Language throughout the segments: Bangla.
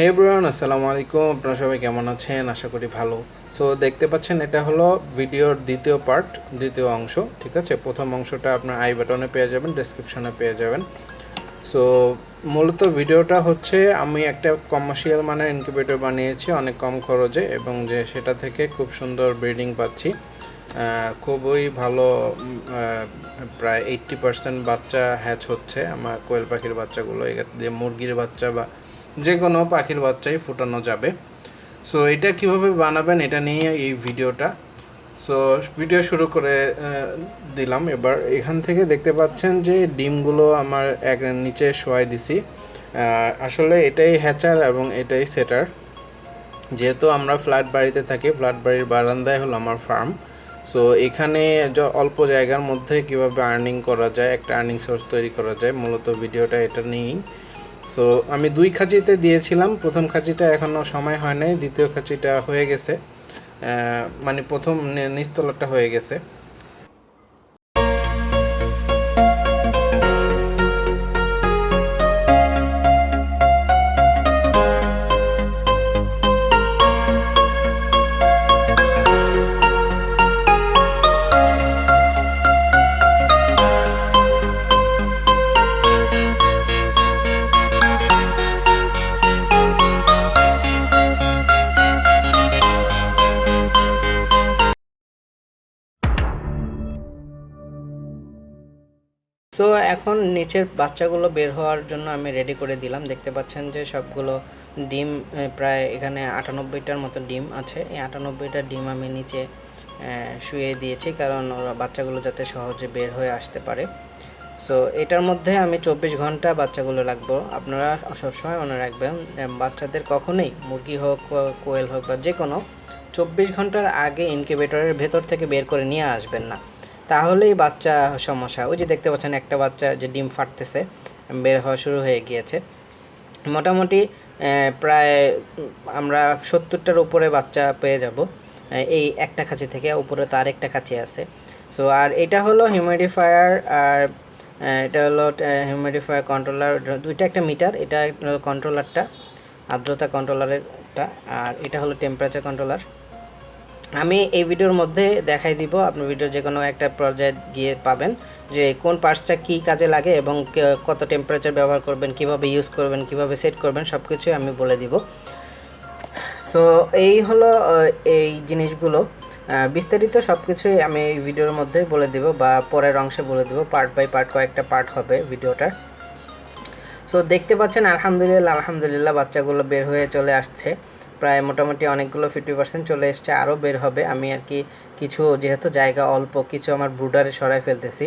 হে এভরিওয়ান, আসসালামু আলাইকুম। আপনারা সবাই কেমন আছেন? আশা করি ভালো। সো দেখতে পাচ্ছেন এটা হলো ভিডিওর দ্বিতীয় অংশ। ঠিক আছে, প্রথম অংশটা আপনার আই বাটনে পেয়ে যাবেন, ডেসক্রিপশনে পেয়ে যাবেন। সো মূলত ভিডিওটা হচ্ছে আমি একটা কমার্শিয়াল মানের ইনকিউবেটর বানিয়েছি অনেক কম খরচে, এবং যে সেটা থেকে খুব সুন্দর ব্রিডিং পাচ্ছি। খুবই ভালো, প্রায় 80% বাচ্চা হ্যাচ হচ্ছে আমার কোয়েল পাখির বাচ্চাগুলো। এটা দিয়ে মুরগির বাচ্চা বা যে কোনো পাখির বাচ্চাই ফুটানো যাবে। সো এটা কিভাবে বানাবেন এটা নিয়ে এই ভিডিওটা। সো ভিডিও শুরু করে দিলাম। এবার এখান থেকে দেখতে পাচ্ছেন যে ডিমগুলো আমার এক নিচে শোয়াই দিছি। আসলে এটাই হ্যাচার এবং এটাই সেটার। যেহেতু আমরা ফ্ল্যাট বাড়িতে থাকি, ফ্ল্যাট বাড়ির বারান্দায় হলো আমার ফার্ম। সো এখানে অল্প জায়গার মধ্যে কিভাবে আর্নিং করা যায়, একটা আর্নিং সোর্স তৈরি করা যায়, মূলত ভিডিওটা এটা নিয়েই। সো আমি 2 খাঁচিতে দিয়েছিলাম। প্রথম খাঁচিটা এখনও সময় হয় নাই, দ্বিতীয় খাঁচিটা হয়ে গেছে, মানে প্রথম নিচতলাটা হয়ে গেছে। সো এখন নিচের বাচ্চাগুলো বের হওয়ার জন্য আমি রেডি করে দিলাম। দেখতে পাচ্ছেন যে সবগুলো ডিম, প্রায় এখানে 98টার মতো ডিম আছে। এই 98টা ডিম আমি নিচে শুয়ে দিয়েছি, কারণ ওরা বাচ্চাগুলো যাতে সহজে বের হয়ে আসতে পারে। সো এটার মধ্যে আমি 24 ঘন্টা বাচ্চাগুলো রাখবো। আপনারা সবসময় মনে রাখবেন, বাচ্চাদের কখনোই মুরগি হোক, কোয়েল হোক বা যে কোনো 24 ঘন্টার আগে ইনকিউবেটরের ভেতর থেকে বের করে নিয়ে আসবেন না, তাহলেই বাচ্চা সমস্যা। ওই যে দেখতে পাচ্ছেন একটা বাচ্চা যে ডিম ফাটতেছে, বের হওয়া শুরু হয়ে গিয়েছে। মোটামুটি প্রায় আমরা 70টার উপরে বাচ্চা পেয়ে যাব এই একটা খাঁচি থেকে। উপরে তো আরেকটা খাঁচি আছে। সো আর এটা হলো হিউমিডিফায়ার, আর এটা হলো হিউমিডিফায়ার কন্ট্রোলার। দুইটা একটা মিটার, এটা কন্ট্রোলারটা আর্দ্রতা কন্ট্রোলারেরটা, আর এটা হলো টেম্পারেচার কন্ট্রোলার। আমি এই ভিডিওর মধ্যে দেখাই দিব, আপনি ভিডিওর যে কোনো একটা পর্যায়ে গিয়ে পাবেন যে কোন পার্টসটা কী কাজে লাগে এবং কত টেম্পারেচার ব্যবহার করবেন, কিভাবে ইউজ করবেন, কিভাবে সেট করবেন, সব কিছুই আমি বলে দিব। সো এই হলো এই জিনিসগুলো, বিস্তারিত সব কিছুই আমি এই ভিডিওর মধ্যে বলে দিব বা পরের অংশে বলে দিব। পার্ট বাই পার্ট কয়েকটা পার্ট হবে ভিডিওটার। সো দেখতে পাচ্ছেন আলহামদুলিল্লাহ বাচ্চাগুলো বের হয়ে চলে আসছে। প্রায় মোটামুটি অনেকগুলো 50% চলে এসছে, আরও বের হবে। আমি আর কি কিছু, যেহেতু জায়গা অল্প, কিছু আমার ব্রুডারে সরাই ফেলতেছি।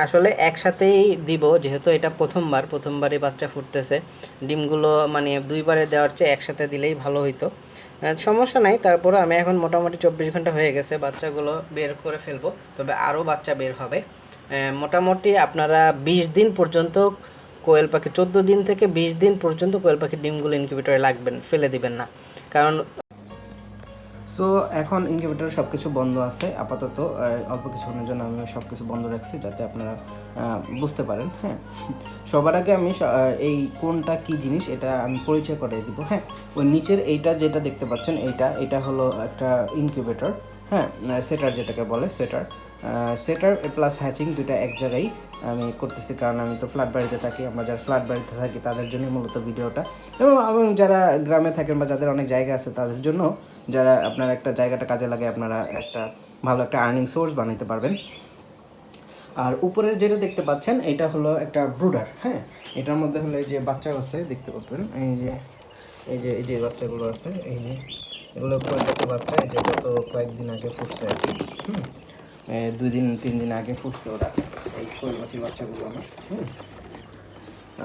আসলে একসাথেই দিব, যেহেতু এটা প্রথমবারই বাচ্চা ফুটতেছে। ডিমগুলো মানে দুইবারে দেওয়ার চেয়ে একসাথে দিলেই ভালো হইতো। সমস্যা নাই, তারপরে আমি এখন মোটামুটি 24 ঘন্টা হয়ে গেছে, বাচ্চাগুলো বের করে ফেলবো। তবে আরও বাচ্চা বের হবে। মোটামুটি আপনারা 20 দিন পর্যন্ত কোয়েল পাখি, 14 দিন থেকে 20 দিন পর্যন্ত কোয়েল পাখির ডিমগুলো ইনকিউবেটরে রাখবেন, ফেলে দিবেন না। কারণ সো এখন ইনকিউবেটর সব কিছু বন্ধ আছে আপাতত। অল্প কিছুক্ষণের জন্য আমি সব কিছু বন্ধ রাখছি, যাতে আপনারা বুঝতে পারেন। হ্যাঁ, সবার আগে আমি এই কোনটা কি জিনিস এটা আমি পরিচয় করে দিব। হ্যাঁ, ওই নিচের এইটা যেটা দেখতে পাচ্ছেন, এটা হলো একটা ইনকিউবেটর। হ্যাঁ, সেটার যেটাকে বলে সেটার প্লাস হ্যাচিং দুইটা এক জায়গায় আমি করতেছি, কারণ আমি তো ফ্ল্যাট বাড়িতে থাকি। আমরা যারা ফ্ল্যাট বাড়িতে থাকি তাদের জন্যই মূলত ভিডিওটা, এবং যারা গ্রামে থাকেন বা যাদের অনেক জায়গা আছে তাদের জন্য, যারা আপনার একটা জায়গাটা কাজে লাগে, আপনারা একটা ভালো একটা আর্নিং সোর্স বানাতে পারবেন। আর উপরের যেটা দেখতে পাচ্ছেন এটা হলো একটা ব্রুডার। হ্যাঁ, এটার মধ্যে হলো এই যে বাচ্চা আছে দেখতে পাবেন, এই যে বাচ্চাগুলো আছে, এই যে এগুলো কয়েকটা বাচ্চা, এই যে গত কয়েকদিন আগে ফুটছে আর কি। 2-3 দিন আগে ফুটছে ওরা, এই কোয়েল পাখির বাচ্চাগুলো আমার।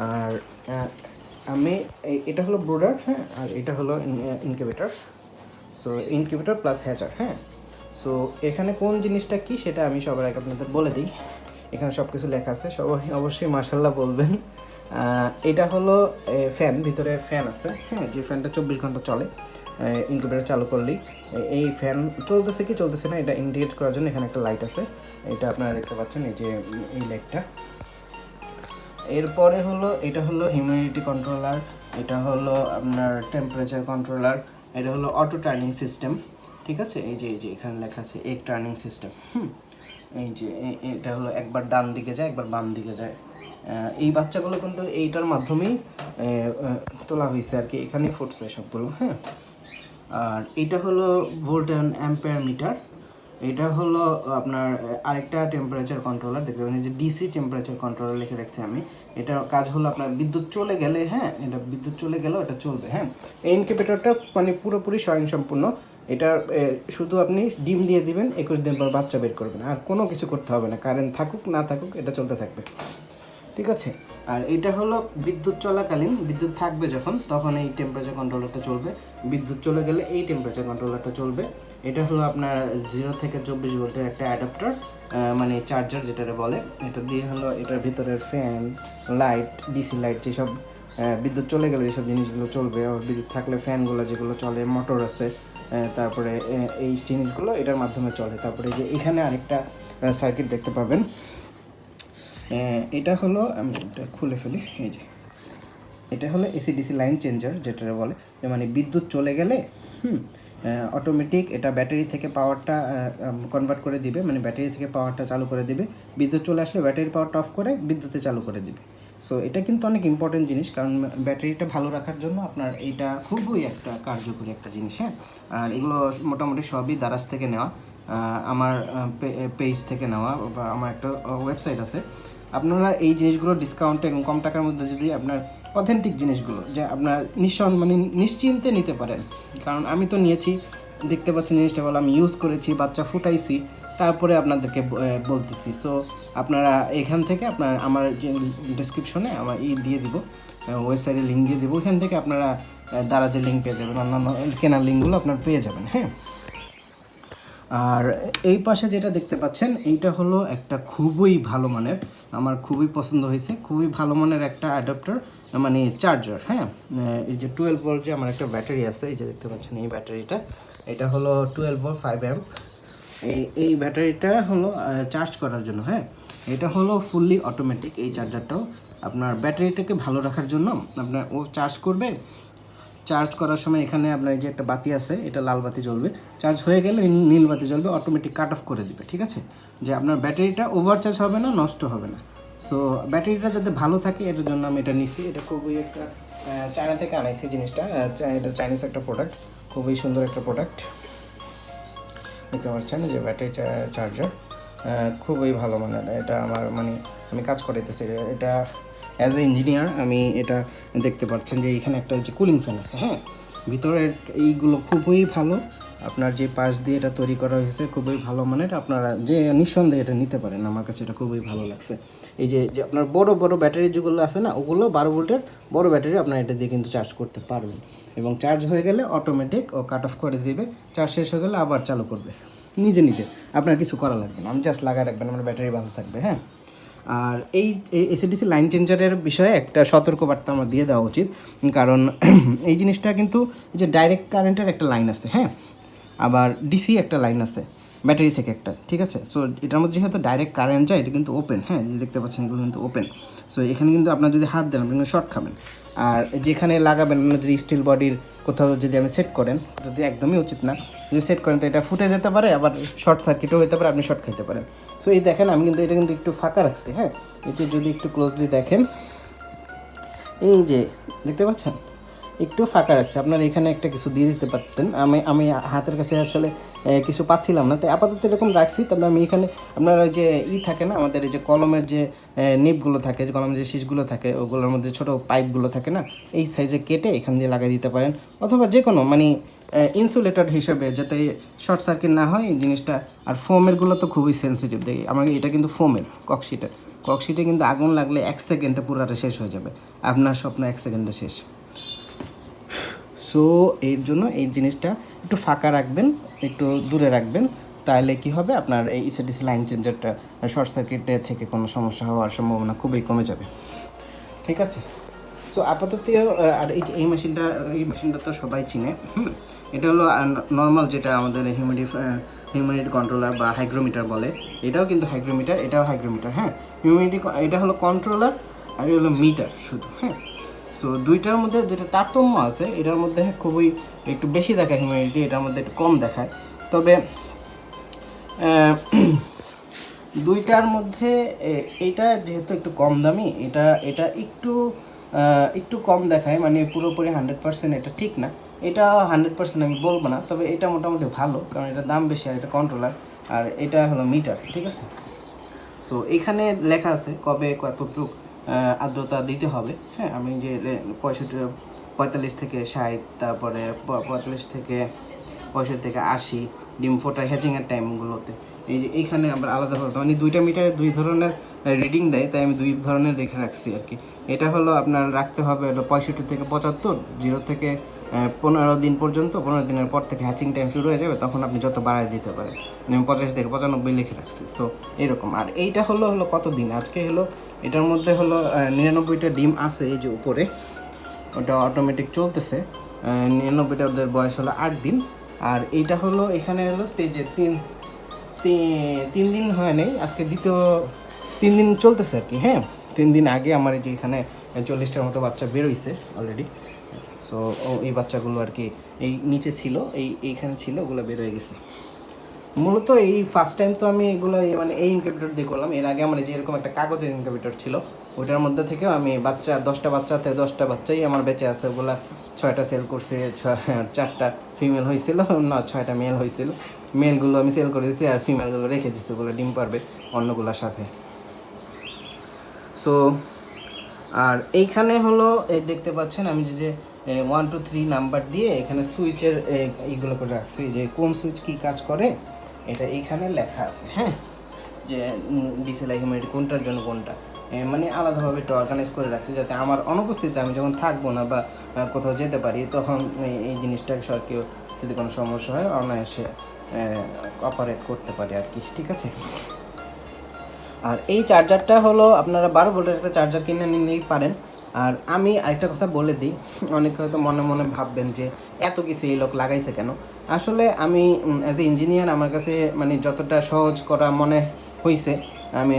আর আমি এটা হলো ব্রুডার। হ্যাঁ, আর এটা হলো incubator. So incubator plus hatcher. হ্যাঁ, সো এখানে কোন জিনিসটা কি সেটা আমি সবার আগে আপনাদের বলে দিই। এখানে সব কিছু লেখা আছে, সবাই অবশ্যই মাশাআল্লাহ বলবেন। এটা হলো ফ্যান, ভিতরে ফ্যান আছে। হ্যাঁ, যে ফ্যানটা 24 ঘন্টা চলে, ইনকিউবেটর চালু করলেই এই ফ্যান চলতেছে কি চলতেছে না এটা ইন্ডিকেট করার জন্য এখানে একটা লাইট আছে, এটা আপনারা দেখতে পাচ্ছেন, এই যে এই লাইটটা। এরপরে হলো এটা হলো হিউমিডিটি কন্ট্রোলার, এটা হলো আপনার টেম্পারেচার কন্ট্রোলার, এটা হলো অটো টার্নিং সিস্টেম, ঠিক আছে। এই যে এখানে লেখা আছে এগ টার্নিং সিস্টেম। এই যে এটা হলো একবার ডান দিকে যায় একবার বাম দিকে যায়। এই বাচ্চাগুলো কিন্তু এইটার মাধ্যমেই তোলা হয়েছে আর কি, এখানেই ফুটছে সবগুলো। হ্যাঁ, আর এটা হলো ভোল্ট অ্যান্ড অ্যাম্পিয়ার মিটার। এটা হলো আপনার আরেকটা টেম্পারেচার কন্ট্রোলার, দেখতে পাবেন যে ডিসি টেম্পারেচার কন্ট্রোলার লিখে রাখছি আমি। এটার কাজ হলো আপনার বিদ্যুৎ চলে গেলে, হ্যাঁ, এটা বিদ্যুৎ চলে গেলেও এটা চলবে। হ্যাঁ, এই ইনকিউবেটরটা মানে পুরোপুরি স্বয়ংসম্পূর্ণ। এটা শুধু আপনি ডিম দিয়ে দিবেন, 21 দিন পর বাচ্চা বের করবেন, আর কোনো কিছু করতে হবে না, কারেন্ট থাকুক না থাকুক এটা চলতে থাকবে, ঠিক আছে। আর এটা হলো বিদ্যুৎ চলাকালীন, বিদ্যুৎ থাকবে যখন তখন এই টেম্পারেচার কন্ট্রোলারটা চলবে, বিদ্যুৎ চলে গেলে এই টেম্পারেচার কন্ট্রোলারটা চলবে। এটা হলো আপনার 0 থেকে 24 ভোল্টের একটা অ্যাডাপ্টার, মানে চার্জার যেটারে বলে। এটা দিয়ে হলো এটার ভিতরের ফ্যান, লাইট, ডিসি লাইট, যেসব বিদ্যুৎ চলে গেলে যেসব জিনিসগুলো চলবে, আর বিদ্যুৎ থাকলে ফ্যানগুলো যেগুলো চলে, মোটর আছে, তারপরে এই জিনিসগুলো এটার মাধ্যমে চলে। তারপরে যে এখানে আরেকটা সার্কিট দেখতে পাবেন, এটা হলো, আমি এটা খুলে ফেলি, এই যে এটা হলো এসিডিসি লাইন চেঞ্জার যেটা বলে, যে মানে বিদ্যুৎ চলে গেলে অটোমেটিক এটা ব্যাটারি থেকে পাওয়ারটা কনভার্ট করে দিবে, মানে ব্যাটারি থেকে পাওয়ারটা চালু করে দিবে, বিদ্যুৎ চলে আসলে ব্যাটারির পাওয়ারটা অফ করে বিদ্যুতে চালু করে দিবে। সো এটা কিন্তু অনেক ইম্পর্টেন্ট জিনিস, কারণ ব্যাটারিটা ভালো রাখার জন্য আপনার এইটা খুবই একটা কার্যকরী একটা জিনিস। হ্যাঁ, আর এগুলো মোটামুটি সবই দারাজ থেকে নেওয়া, আমার পেজ থেকে নেওয়া, বা আমার একটা ওয়েবসাইট আছে। আপনারা এই জিনিসগুলো ডিসকাউন্টে এবং কম টাকার মধ্যে যদি আপনার অথেন্টিক জিনিসগুলো যে আপনার মানে নিশ্চিন্তে নিতে পারেন, কারণ আমি তো নিয়েছি, দেখতে পাচ্ছেন জিনিসটা ভালো, আমি ইউজ করেছি, বাচ্চা ফুটাইছি, তারপরে আপনাদেরকে বলতেছি। সো আপনারা এখান থেকে আপনার আমার যে ডিসক্রিপশনে আমার দিয়ে দিব, ওয়েবসাইটের লিঙ্ক দিয়ে দেবো, ওইখান থেকে আপনারা দারাজের লিঙ্ক পেয়ে যাবেন, অন্যান্য কেনার লিঙ্কগুলো আপনার পেয়ে যাবেন। হ্যাঁ, আর এই পাশে যেটা দেখতে পাচ্ছেন এইটা হলো একটা খুবই ভালো মানের, আমার খুবই পছন্দ হয়েছে, খুবই ভালো মানের একটা অ্যাডাপ্টার, মানে চার্জার। হ্যাঁ, এই যে 12 ভোল্ট যে আমার একটা ব্যাটারি আছে, এই যে দেখতে পাচ্ছেন এই ব্যাটারিটা, এটা হলো 12 ভোল্ট 5 অ্যাম্প। এই ব্যাটারিটা হলো চার্জ করার জন্য। হ্যাঁ, এটা হলো ফুললি অটোমেটিক, এই চার্জারটাও আপনার ব্যাটারিটাকে ভালো রাখার জন্য আপনার ও চার্জ করবে। চার্জ করার সময় এখানে আপনার যে একটা বাতি আছে, এটা লাল বাতি জ্বলবে, চার্জ হয়ে গেলে নীল বাতি জ্বলবে, অটোমেটিক কাট অফ করে দিবে, ঠিক আছে, যে আপনার ব্যাটারিটা ওভারচার্জ হবে না, নষ্ট হবে না। সো ব্যাটারিটা যাতে ভালো থাকে এটার জন্য আমি এটা নিছি। এটা খুবই একটা চায়না থেকে আনাইছি জিনিসটা, এটা চাইনিজ একটা প্রোডাক্ট, খুবই সুন্দর একটা প্রোডাক্ট, দেখতে পাচ্ছেন যে ব্যাটারি চার্জার খুবই ভালো মানের। এটা আমার মানে আমি কাজ করাইতেছি এটা অ্যাজ এ ইঞ্জিনিয়ার, আমি এটা দেখতে পাচ্ছেন যে এখানে একটা যে কুলিং ফ্যান আছে। হ্যাঁ, ভিতরের এইগুলো খুবই ভালো, আপনার যে পাশ দিয়ে এটা তৈরি করা হয়েছে খুবই ভালো মানের, আপনারা যে নিঃসন্দেহে এটা নিতে পারেন, আমার কাছে এটা খুবই ভালো লাগছে। এই যে আপনার বড় বড় ব্যাটারি যেগুলো আছে না, ওগুলো 12 ভোল্টের বড় ব্যাটারি আপনার এটা দিয়ে কিন্তু চার্জ করতে পারবেন, এবং চার্জ হয়ে গেলে অটোমেটিক ও কাট অফ করে দিবে, চার্জ শেষ হয়ে গেলে আবার চালু করবে নিজে নিজে, আপনার কিছু করা লাগবে না, আমি জাস্ট লাগায় রাখবেন, আমার ব্যাটারি ভালো থাকবে। হ্যাঁ, আর এই এসিডিসি লাইন চেঞ্জারের বিষয়ে একটা সতর্কবার্তা আমার দিয়ে দেওয়া উচিত, কারণ এই জিনিসটা কিন্তু যে ডাইরেক্ট কারেন্টের একটা লাইন আছে, হ্যাঁ, আবার ডিসি একটা লাইন আছে ব্যাটারি থেকে একটা, ঠিক আছে। সো এটার মধ্যে যেহেতু ডাইরেক্ট কারেন্ট যায়, এটা কিন্তু ওপেন, হ্যাঁ, যে দেখতে পাচ্ছেন এগুলো কিন্তু ওপেন। সো এখানে কিন্তু আপনার যদি হাত দেন আপনি কিন্তু শর্ট খাবেন, আর যেখানে লাগাবেন আপনার যদি স্টিল বডির কোথাও যদি আমি সেট করেন, যদি একদমই উচিত না, যদি সেট করেন তো এটা ফুটে যেতে পারে, আবার শর্ট সার্কিটও হতে পারে, আপনি শর্ট খাইতে পারেন। সো এই দেখেন আমি কিন্তু এটা কিন্তু একটু ফাঁকা রাখছি। হ্যাঁ, এটি যদি একটু ক্লোজলি দেখেন, এই যে দেখতে পাচ্ছেন একটু ফাঁকা রাখছে, আপনার এখানে একটা কিছু দিয়ে দিতে পারতেন, আমি হাতের কাছে আসলে কিছু পাচ্ছিলাম না, তাই আপাতত এরকম রাখছি। তবে আমি এখানে আপনার ওই যে থাকে না আমাদের এই যে কলমের যে নিপগুলো থাকে, যে কলমের যে শীষগুলো থাকে, ওগুলোর মধ্যে ছোটো পাইপগুলো থাকে না, এই সাইজে কেটে এখান দিয়ে লাগিয়ে দিতে পারেন, অথবা যে কোনো মানে ইনসুলেটর হিসেবে যাতে শর্ট সার্কিট না হয় এই জিনিসটা। আর ফোমেরগুলো তো খুবই সেন্সিটিভ, দেখি আমাকে এটা কিন্তু ফোমের ককশিটে কিন্তু আগুন লাগলে 1 সেকেন্ডে পুরাটা শেষ হয়ে যাবে, আপনার স্বপ্ন 1 সেকেন্ডে শেষ। সো এর জন্য এই জিনিসটা একটু ফাঁকা রাখবেন, একটু দূরে রাখবেন, তাহলে কি হবে আপনার এই ইসিডিসি লাইন চেঞ্জারটা শর্ট সার্কিটে থেকে কোনো সমস্যা হওয়ার সম্ভাবনা খুবই কমে যাবে, ঠিক আছে। সো আপাতত আর এই মেশিনটা তো সবাই চিনে। এটা হলো নর্মাল যেটা আমাদের হিউমিডিটি কন্ট্রোলার বা হাইগ্রোমিটার বলে, এটাও কিন্তু হাইগ্রোমিটার, এটাও হাইগ্রোমিটার। হ্যাঁ, এটা হলো কন্ট্রোলার আর এটা হলো মিটার শুধু। হ্যাঁ, সো দুইটার মধ্যে যেটা তারতম্য আছে, এটার মধ্যে খুবই একটু বেশি দেখায় হিউমিডিটি, এটার মধ্যে একটু কম দেখায়। তবে দুইটার মধ্যে এইটা যেহেতু একটু কম দামি, এটা এটা একটু একটু কম দেখায়, মানে পুরোপুরি 100% এটা ঠিক না, এটা 100% আমি বলবো না, তবে এটা মোটামুটি ভালো, কারণ এটা দাম বেশি আর এটা কন্ট্রোলার, আর এটা হলো মিটার, ঠিক আছে। সো এইখানে লেখা আছে কবে কতটুকু আর্দ্রতা দিতে হবে। হ্যাঁ, আমি যে 45 থেকে 60, তারপরে 45 থেকে 65 থেকে 80 ডিম ফোটা হ্যাচিংয়ের টাইমগুলোতে এই যে এইখানে আমরা আলাদাভাবে, মানে দুইটা মিটারে দুই ধরনের রিডিং দেয়, তাই আমি দুই ধরনের রেখে রাখছি আর কি। এটা হলো আপনার রাখতে হবে হলো 65 থেকে 75, 0 থেকে 15 দিন পর্যন্ত। 15 দিনের পর থেকে হ্যাচিং টাইম শুরু হয়ে যাবে, তখন আপনি যত বাড়ায় দিতে পারেন। আমি 85 থেকে 95 লিখে রাখছি। সো এরকম। আর এইটা হলো কত দিন, আজকে হলো এটার মধ্যে হলো 99টা ডিম আছে এই যে উপরে, ওটা অটোমেটিক চলতেছে। 99টা ওদের বয়স হলো 8 দিন। আর এইটা হলো এখানে হলো যে 3 দিন হয় নাই, আজকে দ্বিতীয় 3 দিন চলতেছে আর কি। হ্যাঁ, 3 দিন আগে আমার এই যে এখানে 40টার মতো বাচ্চা বেরোইছে অলরেডি। সো এই বাচ্চাগুলো আর কি এই নিচে ছিল, এইখানে ছিল, ওগুলো বের হয়ে গেছে। মূলত এই ফার্স্ট টাইম তো আমি এগুলো মানে এই ইনকিউবেটর দিয়ে করলাম। এর আগে আমার যে এরকম একটা কাগজের ইনকিউবেটর ছিল, ওটার মধ্যে থেকেও আমি 10টা বাচ্চাই আমার বেঁচে আছে। ওগুলা 6টা সেল করছে, 4টা ফিমেল হয়েছিল, না 6টা মেল হয়েছিল। মেলগুলো আমি সেল করে দিয়েছি, আর ফিমেলগুলো রেখে দিচ্ছি, ওগুলো ডিম পারবে অন্যগুলোর সাথে। সো আর এইখানে হলো এই দেখতে পাচ্ছেন আমি যে 1 2 3 নাম্বার দিয়ে এখানে সুইচের এইগুলো করে রাখছি, যে কোন সুইচ কী কাজ করে এটা এইখানে লেখা আছে। হ্যাঁ, যে ডিসেল হিউমিডিটি কোনটার জন্য কোনটা, মানে আলাদাভাবে একটু অর্গানাইজ করে রাখছি, যাতে আমার অনুপস্থিতিতে আমি যখন থাকবো না বা কোথাও যেতে পারি, তখন এই জিনিসটা কেউ যদি কোনো সমস্যা হয় অনায়াসে অপারেট করতে পারে আর কি, ঠিক আছে। আর এই চার্জারটা হলো আপনারা 12 ভোল্টের একটা চার্জার কিনে নিতেই পারেন। আর আমি আরেকটা কথা বলে দিই, অনেকে হয়তো মনে মনে ভাববেন যে এত কিছু এই লোক লাগাইছে কেন। আসলে আমি অ্যাজ এ ইঞ্জিনিয়ার, আমার কাছে মানে যতটা সহজ করা মনে হয়েছে, আমি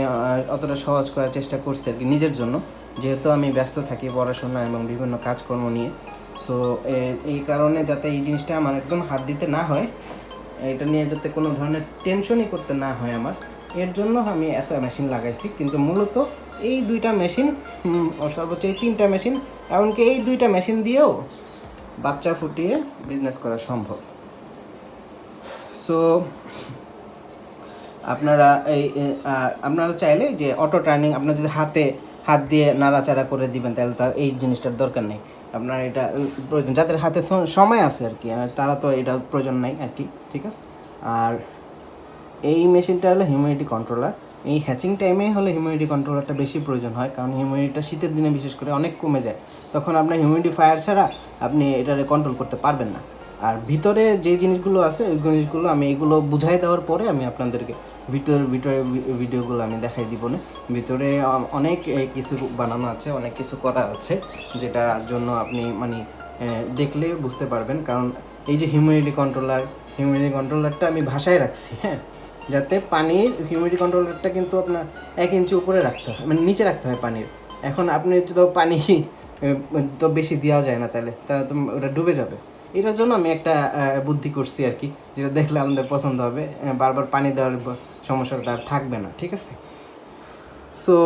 অতটা সহজ করার চেষ্টা করছি আর কি নিজের জন্য, যেহেতু আমি ব্যস্ত থাকি পড়াশোনা এবং বিভিন্ন কাজকর্ম নিয়ে। সো এই কারণে যাতে এই জিনিসটা আমার একদম হাত দিতে না হয়, এটা নিয়ে যাতে কোনো ধরনের টেনশনই করতে না হয় আমার, এর জন্য আমি এত মেশিন লাগাইছি। কিন্তু মূলত এই 2টা মেশিন, সর্বোচ্চ এই 3টা মেশিন, এমনকি এই 2টা মেশিন দিয়েও বাচ্চা ফুটিয়ে বিজনেস করা সম্ভব। সো আপনারা চাইলে যে অটো টার্নিং, আপনার যদি হাত দিয়ে নাড়াচাড়া করে দিবেন, তাহলে তার এই জিনিসটার দরকার নেই। আপনার এটা প্রয়োজন যাদের হাতে সময় আছে আর কি, আর তারা তো এটা প্রয়োজন নাই আর কি, ঠিক আছে। আর এই মেশিনটা হলো হিউমিডিটি কন্ট্রোলার। এই হ্যাচিং টাইমে হলে হিউমিডিটি কন্ট্রোলারটা বেশি প্রয়োজন হয়, কারণ হিউমিডিটিটা শীতের দিনে বিশেষ করে অনেক কমে যায়, তখন আপনার হিউমিডিফায়ার ছাড়া আপনি এটারে কন্ট্রোল করতে পারবেন না। আর ভিতরে যে জিনিসগুলো আছে ওই জিনিসগুলো আমি এগুলো বুঝাই দেওয়ার পরে আমি আপনাদেরকে ভিতরে ভিডিওগুলো আমি দেখাই দিব না। ভিতরে অনেক কিছু বানানো আছে, অনেক কিছু করা আছে, যেটার জন্য আপনি মানে দেখলে বুঝতে পারবেন। কারণ এই যে হিউমিডিটি কন্ট্রোলারটা আমি ভাষায় রাখছি, হ্যাঁ, যাতে পানির হিউমিডিটি কন্ট্রোলারটা কিন্তু আপনার 1 ইঞ্চি উপরে রাখতে হয়, মানে নিচে রাখতে হয় পানির। এখন আপনি তো পানি তো বেশি দেওয়া যায় না, তাহলে তো ওটা ডুবে যাবে। এটার জন্য আমি একটা বুদ্ধি করছি আর কি, যেটা দেখলে আমাদের পছন্দ হবে, বারবার পানি দেওয়ার সমস্যাটা আর থাকবে না, ঠিক আছে। সো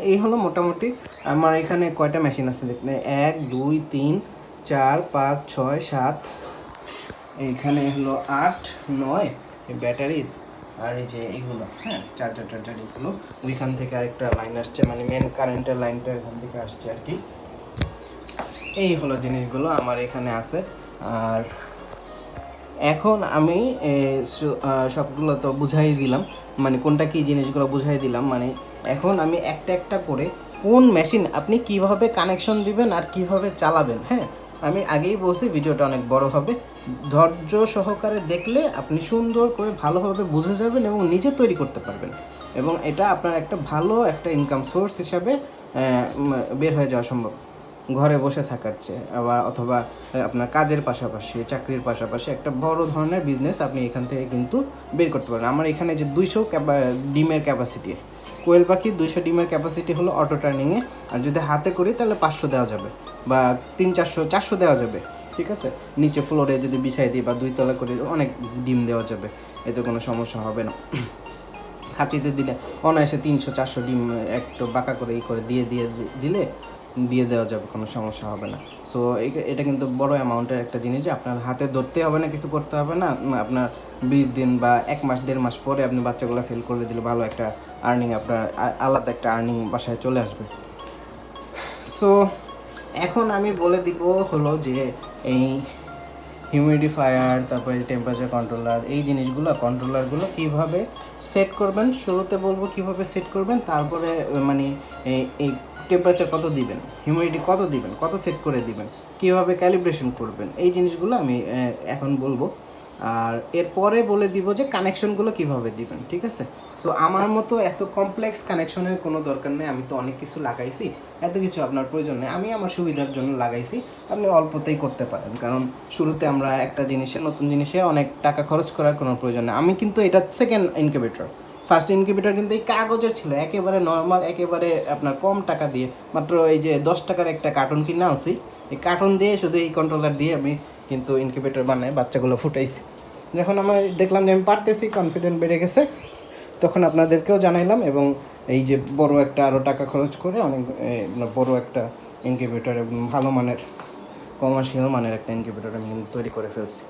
এই হলো মোটামুটি আমার এখানে কয়টা মেশিন আছে দেখলে, 1 2 3 4 5 6 7, এইখানে হলো 8 9 এই ব্যাটারি, আর এই যে এইগুলো, হ্যাঁ, চার্জার এগুলো। ওইখান থেকে আরেকটা লাইন আসছে, মানে মেন কারেন্টের লাইনটা এখান থেকে আসছে আর কি। এই হলো জিনিসগুলো আমার এখানে আছে। আর এখন আমি সবগুলো তো বুঝাই দিলাম, মানে কোনটা কী জিনিসগুলো বুঝাই দিলাম। মানে এখন আমি একটা করে কোন মেশিন আপনি কিভাবে কানেকশন দিবেন আর কিভাবে চালাবেন, হ্যাঁ, আমি আগেই বলছি ভিডিওটা অনেক বড় হবে। ধৈর্য সহকারে দেখলে আপনি সুন্দর করে ভালোভাবে বুঝে যাবেন এবং নিজে তৈরি করতে পারবেন, এবং এটা আপনার একটা ভালো একটা ইনকাম সোর্স হিসাবে বের হয়ে যাওয়া সম্ভব, ঘরে বসে থাকার চেয়ে। আবার অথবা আপনার কাজের পাশাপাশি, চাকরির পাশাপাশি একটা বড় ধরনের বিজনেস আপনি এখান থেকে কিন্তু বের করতে পারেন। আমার এখানে যে 200 ডিমের ক্যাপাসিটি, কোয়েল পাখি 200 ডিমের ক্যাপাসিটি হলো অটো টার্নিংয়ে, আর যদি হাতে করি তাহলে 500 দেওয়া যাবে বা 300-400 দেওয়া যাবে, ঠিক আছে। নিচে ফ্লোরে যদি বিছাই দিই বা 2 তলা করে অনেক ডিম দেওয়া যাবে, এতে কোনো সমস্যা হবে না। খাঁচিতে দিলে অনায়াসে 300-400 ডিম একটু বাঁকা করে করে দিয়ে দেওয়া যাবে, কোনো সমস্যা হবে না। সো এটা কিন্তু বড় অ্যামাউন্টের একটা জিনিস যে আপনার হাতে ধরতে হবে না, কিছু করতে হবে না। আপনার 20 দিন বা 1 মাস 1.5 মাস পরে আপনি বাচ্চাগুলো সেল করে দিলে ভালো একটা আর্নিং, আপনার আলাদা একটা আর্নিং বাসায় চলে আসবে। সো এখন আমি বলে দিব হলো যে এই হিউমিডিফায়ার, তারপরে টেম্পারেচার কন্ট্রোলার, এই কন্ট্রোলারগুলো কীভাবে সেট করবেন। শুরুতে বলবো কীভাবে সেট করবেন, তারপরে মানে এই টেম্পারেচার কত দিবেন, হিউমিডিটি কত দিবেন, কত সেট করে দিবেন, কীভাবে ক্যালিব্রেশন করবেন, এই জিনিসগুলো আমি এখন বলবো। আর এরপরে বলে দিব যে কানেকশনগুলো কিভাবে দিবেন, ঠিক আছে। সো আমার মতো এত কমপ্লেক্স কানেকশনের কোনো দরকার নেই, আমি তো অনেক কিছু লাগাইছি, এত কিছু আপনার প্রয়োজন নেই। আমি আমার সুবিধার জন্য লাগাইছি, আপনি অল্পতেই করতে পারেন, কারণ শুরুতে আমরা একটা নতুন জিনিসে অনেক টাকা খরচ করার কোনো প্রয়োজন নেই। আমি কিন্তু এটা সেকেন্ড ইনকিউবেটর, ফার্স্ট ইনকিউবেটর কিন্তু এই কাগজের ছিল, একেবারে নর্মাল, একেবারে আপনার কম টাকা দিয়ে, মাত্র এই যে 10 টাকার একটা কার্টুন কিনে আনছি, এই কার্টুন দিয়ে শুধু এই কন্ট্রোলার দিয়ে আমি কিন্তু ইনকিউবেটর বানাই, বাচ্চাগুলো ফুটাইছি। যখন আমি দেখলাম যে আমি পারতেছি, কনফিডেন্ট বেড়ে গেছে, তখন আপনাদেরকেও জানাইলাম, এবং এই যে বড় একটা আরও টাকা খরচ করে অনেক বড় একটা ইনকিউবেটর এবং ভালো মানের কমার্শিয়াল মানের একটা ইনকিউবেটর আমি তৈরি করে ফেলছি।